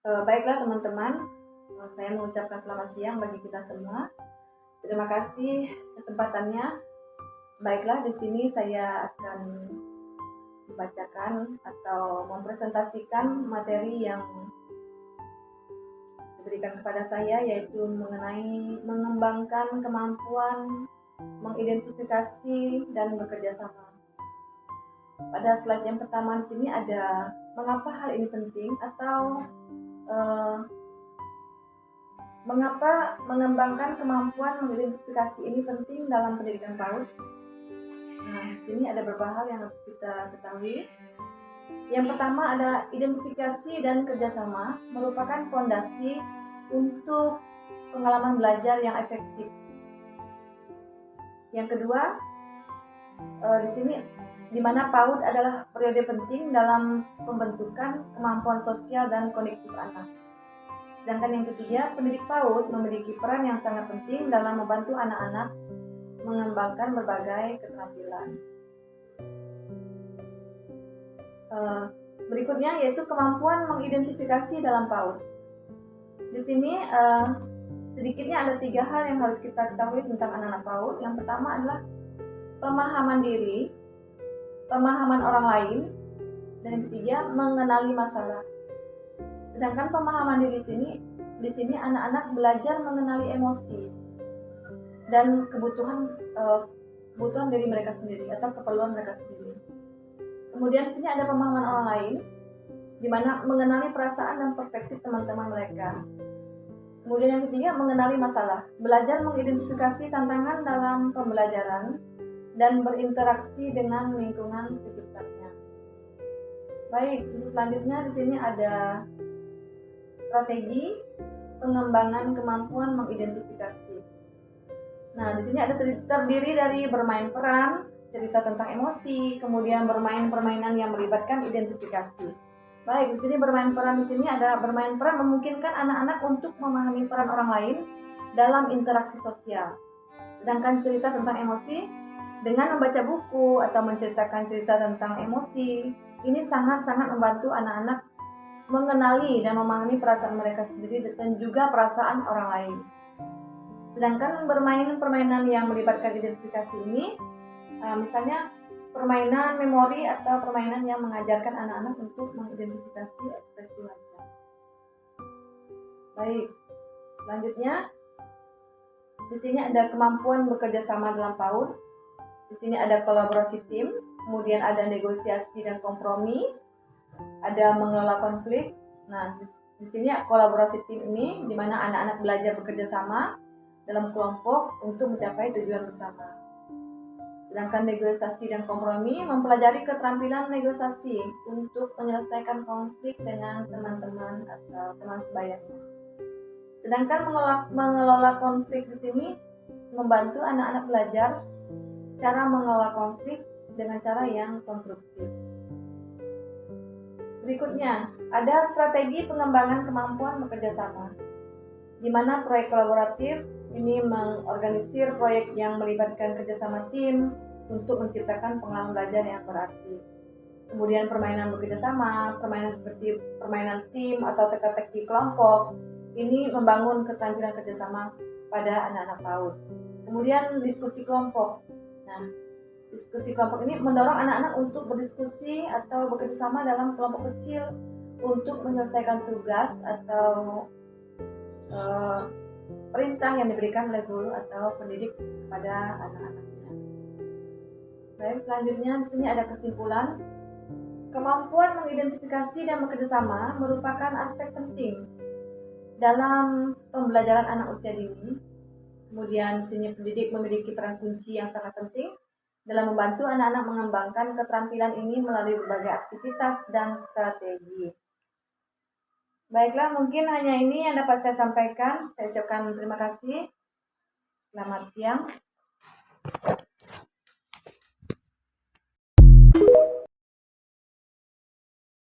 Baiklah teman-teman, saya mengucapkan selamat siang bagi kita semua. Terima kasih kesempatannya. Baiklah, di sini saya akan membacakan atau mempresentasikan materi yang diberikan kepada saya, yaitu mengenai mengembangkan kemampuan mengidentifikasi dan bekerja sama. Pada slide yang pertama di sini ada mengapa hal ini penting atau mengapa mengembangkan kemampuan mengidentifikasi ini penting dalam pendidikan PAUD. Nah, di sini ada beberapa hal yang harus kita ketahui. Yang pertama ada identifikasi dan kerjasama merupakan fondasi untuk pengalaman belajar yang efektif. Yang kedua, di sini di mana PAUD adalah periode penting dalam pembentukan kemampuan sosial dan kognitif anak. Sedangkan yang ketiga, pendidik PAUD memiliki peran yang sangat penting dalam membantu anak-anak mengembangkan berbagai keterampilan. Berikutnya yaitu kemampuan mengidentifikasi dalam PAUD. Di sini sedikitnya ada 3 hal yang harus kita ketahui tentang anak-anak PAUD. Yang pertama adalah pemahaman diri, pemahaman orang lain, dan yang ketiga mengenali masalah. Sedangkan pemahaman diri di sini anak-anak belajar mengenali emosi dan kebutuhan dari mereka sendiri atau keperluan mereka sendiri. Kemudian di sini ada pemahaman orang lain, di mana mengenali perasaan dan perspektif teman-teman mereka. Kemudian yang ketiga mengenali masalah, belajar mengidentifikasi tantangan dalam pembelajaran dan berinteraksi dengan lingkungan sekitarnya. Baik, untuk selanjutnya di sini ada strategi pengembangan kemampuan mengidentifikasi. Nah, di sini ada terdiri dari bermain peran, cerita tentang emosi, kemudian bermain permainan yang melibatkan identifikasi. Baik, di sini bermain peran ada bermain peran memungkinkan anak-anak untuk memahami peran orang lain dalam interaksi sosial. Sedangkan cerita tentang emosi dengan membaca buku atau menceritakan cerita tentang emosi, ini sangat-sangat membantu anak-anak mengenali dan memahami perasaan mereka sendiri dan juga perasaan orang lain. Sedangkan bermain permainan yang melibatkan identifikasi ini, misalnya permainan memori atau permainan yang mengajarkan anak-anak untuk mengidentifikasi ekspresi wajah. Baik, selanjutnya di sini ada kemampuan bekerja sama dalam PAUD. Di sini ada kolaborasi tim, kemudian ada negosiasi dan kompromi, ada mengelola konflik. Nah, di sini kolaborasi tim ini di mana anak-anak belajar bekerja sama dalam kelompok untuk mencapai tujuan bersama. Sedangkan negosiasi dan kompromi mempelajari keterampilan negosiasi untuk menyelesaikan konflik dengan teman-teman atau teman sebayanya. Sedangkan mengelola konflik di sini membantu anak-anak belajar cara mengelola konflik dengan cara yang konstruktif. Berikutnya, ada strategi pengembangan kemampuan bekerja sama, di mana proyek kolaboratif ini mengorganisir proyek yang melibatkan kerjasama tim untuk menciptakan pengalaman belajar yang berarti. Kemudian permainan bekerja sama, permainan seperti permainan tim atau teka-teki kelompok, ini membangun keterampilan kerjasama pada anak-anak PAUD. Kemudian diskusi kelompok. Nah, diskusi kelompok ini mendorong anak-anak untuk berdiskusi atau bekerja sama dalam kelompok kecil untuk menyelesaikan tugas atau perintah yang diberikan oleh guru atau pendidik kepada anak-anaknya. Baik, selanjutnya di sini ada kesimpulan. Kemampuan mengidentifikasi dan bekerja sama merupakan aspek penting dalam pembelajaran anak usia dini. Kemudian di sini pendidik memiliki peran kunci yang sangat penting dalam membantu anak-anak mengembangkan keterampilan ini melalui berbagai aktivitas dan strategi. Baiklah, mungkin hanya ini yang dapat saya sampaikan. Saya ucapkan terima kasih. Selamat siang.